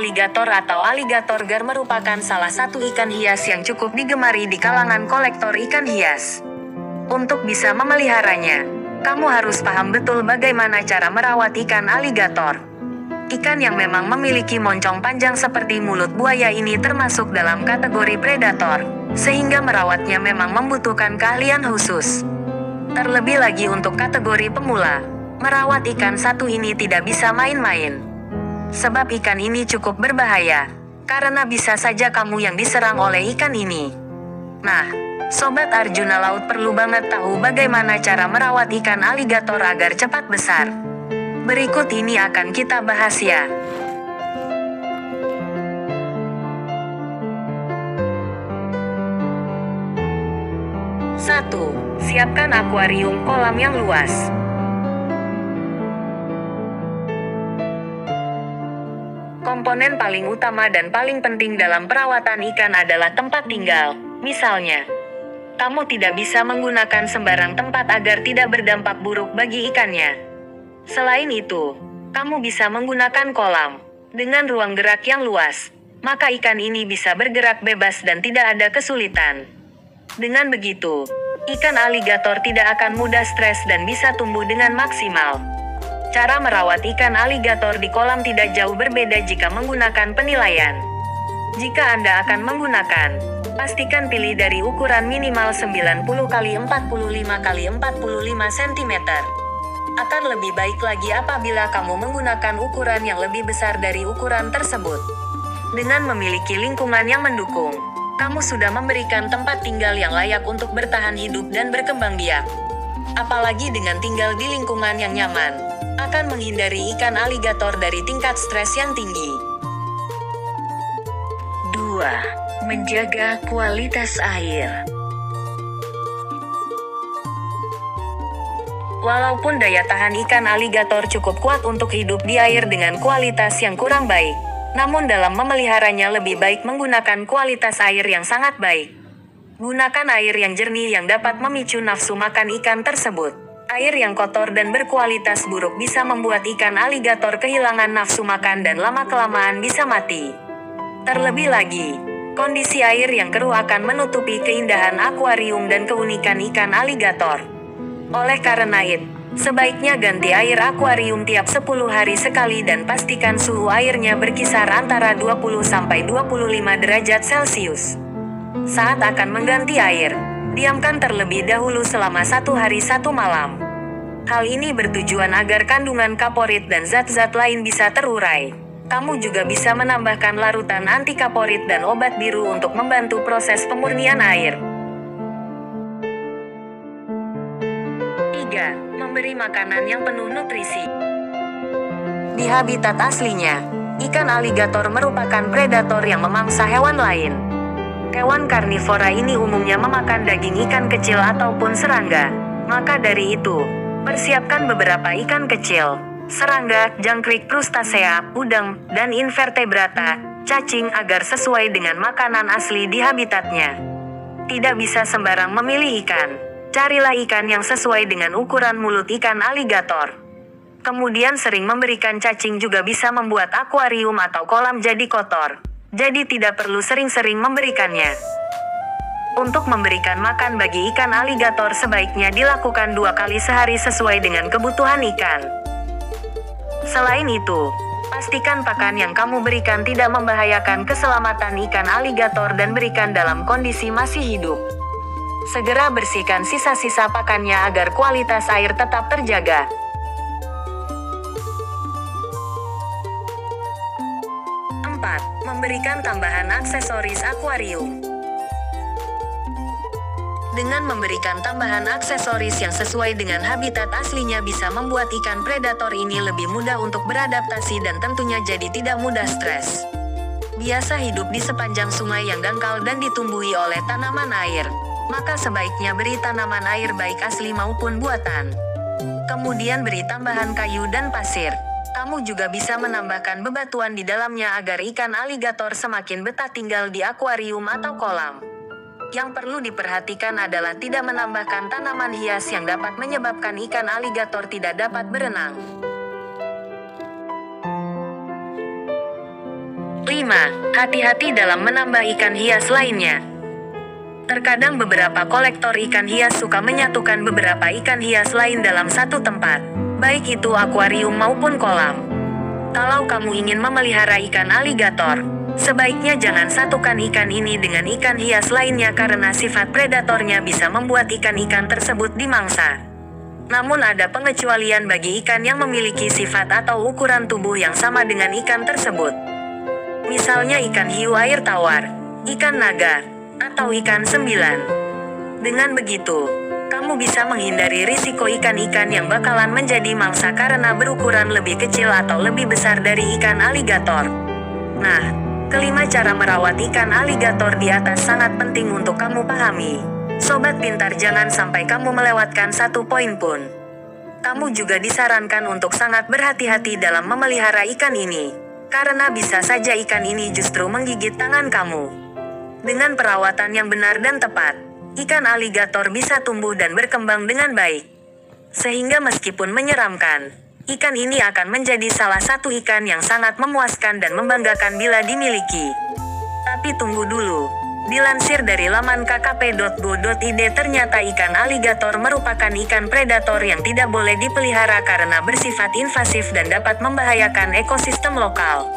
aligator atau alligator gar merupakan salah satu ikan hias yang cukup digemari di kalangan kolektor ikan hias. Untuk bisa memeliharanya, kamu harus paham betul bagaimana cara merawat ikan aligator. Ikan yang memang memiliki moncong panjang seperti mulut buaya ini termasuk dalam kategori predator, sehingga merawatnya memang membutuhkan keahlian khusus. Terlebih lagi untuk kategori pemula, merawat ikan satu ini tidak bisa main-main. Sebab ikan ini cukup berbahaya, karena bisa saja kamu yang diserang oleh ikan ini. Nah, Sobat Arjuna Laut perlu banget tahu bagaimana cara merawat ikan aligator agar cepat besar. Berikut ini akan kita bahas ya. 1. Siapkan akuarium kolam yang luas. Komponen paling utama dan paling penting dalam perawatan ikan adalah tempat tinggal. Misalnya, kamu tidak bisa menggunakan sembarang tempat agar tidak berdampak buruk bagi ikannya. Selain itu, kamu bisa menggunakan kolam dengan ruang gerak yang luas, maka ikan ini bisa bergerak bebas dan tidak ada kesulitan. Dengan begitu, ikan aligator tidak akan mudah stres dan bisa tumbuh dengan maksimal. Cara merawat ikan aligator di kolam tidak jauh berbeda jika menggunakan penilaian. Jika Anda akan menggunakan, pastikan pilih dari ukuran minimal 90 x 45 x 45 cm. Akan lebih baik lagi apabila kamu menggunakan ukuran yang lebih besar dari ukuran tersebut. Dengan memiliki lingkungan yang mendukung, kamu sudah memberikan tempat tinggal yang layak untuk bertahan hidup dan berkembang biak. Apalagi dengan tinggal di lingkungan yang nyaman, akan menghindari ikan aligator dari tingkat stres yang tinggi. 2. Menjaga kualitas air. Walaupun daya tahan ikan aligator cukup kuat untuk hidup di air dengan kualitas yang kurang baik, namun dalam memeliharanya lebih baik menggunakan kualitas air yang sangat baik. Gunakan air yang jernih yang dapat memicu nafsu makan ikan tersebut. Air yang kotor dan berkualitas buruk bisa membuat ikan aligator kehilangan nafsu makan dan lama-kelamaan bisa mati. Terlebih lagi, kondisi air yang keruh akan menutupi keindahan akuarium dan keunikan ikan aligator. Oleh karena itu, sebaiknya ganti air akuarium tiap 10 hari sekali dan pastikan suhu airnya berkisar antara 20-25 derajat Celcius. Saat akan mengganti air, diamkan terlebih dahulu selama 1 hari 1 malam. Hal ini bertujuan agar kandungan kaporit dan zat-zat lain bisa terurai. Kamu juga bisa menambahkan larutan anti kaporit dan obat biru untuk membantu proses pemurnian air. 3. Memberi makanan yang penuh nutrisi. Di habitat aslinya, ikan aligator merupakan predator yang memangsa hewan lain. Hewan karnivora ini umumnya memakan daging ikan kecil ataupun serangga. Maka dari itu, persiapkan beberapa ikan kecil, serangga, jangkrik, krustasea, udang, dan invertebrata, cacing agar sesuai dengan makanan asli di habitatnya. Tidak bisa sembarang memilih ikan. Carilah ikan yang sesuai dengan ukuran mulut ikan aligator. Kemudian sering memberikan cacing juga bisa membuat akuarium atau kolam jadi kotor. Jadi tidak perlu sering-sering memberikannya. Untuk memberikan makan bagi ikan aligator sebaiknya dilakukan 2 kali sehari sesuai dengan kebutuhan ikan. Selain itu, pastikan pakan yang kamu berikan tidak membahayakan keselamatan ikan aligator dan berikan dalam kondisi masih hidup. Segera bersihkan sisa-sisa pakannya agar kualitas air tetap terjaga. 4. Memberikan tambahan aksesoris akuarium. Dengan memberikan tambahan aksesoris yang sesuai dengan habitat aslinya bisa membuat ikan predator ini lebih mudah untuk beradaptasi dan tentunya jadi tidak mudah stres. Biasa hidup di sepanjang sungai yang dangkal dan ditumbuhi oleh tanaman air, maka sebaiknya beri tanaman air baik asli maupun buatan. Kemudian beri tambahan kayu dan pasir. Kamu juga bisa menambahkan bebatuan di dalamnya agar ikan aligator semakin betah tinggal di akuarium atau kolam. Yang perlu diperhatikan adalah tidak menambahkan tanaman hias yang dapat menyebabkan ikan aligator tidak dapat berenang. 5. Hati-hati dalam menambah ikan hias lainnya. Terkadang beberapa kolektor ikan hias suka menyatukan beberapa ikan hias lain dalam satu tempat, baik itu akuarium maupun kolam. Kalau kamu ingin memelihara ikan aligator, sebaiknya jangan satukan ikan ini dengan ikan hias lainnya karena sifat predatornya bisa membuat ikan-ikan tersebut dimangsa. Namun ada pengecualian bagi ikan yang memiliki sifat atau ukuran tubuh yang sama dengan ikan tersebut. Misalnya ikan hiu air tawar, ikan naga, atau ikan sembilan. Dengan begitu, kamu bisa menghindari risiko ikan-ikan yang bakalan menjadi mangsa karena berukuran lebih kecil atau lebih besar dari ikan aligator. Nah, kelima cara merawat ikan aligator di atas sangat penting untuk kamu pahami. Sobat pintar, jangan sampai kamu melewatkan satu poin pun. Kamu juga disarankan untuk sangat berhati-hati dalam memelihara ikan ini, karena bisa saja ikan ini justru menggigit tangan kamu. Dengan perawatan yang benar dan tepat, ikan aligator bisa tumbuh dan berkembang dengan baik. Sehingga meskipun menyeramkan, ikan ini akan menjadi salah satu ikan yang sangat memuaskan dan membanggakan bila dimiliki. Tapi tunggu dulu, dilansir dari laman kkp.go.id ternyata ikan aligator merupakan ikan predator yang tidak boleh dipelihara karena bersifat invasif dan dapat membahayakan ekosistem lokal.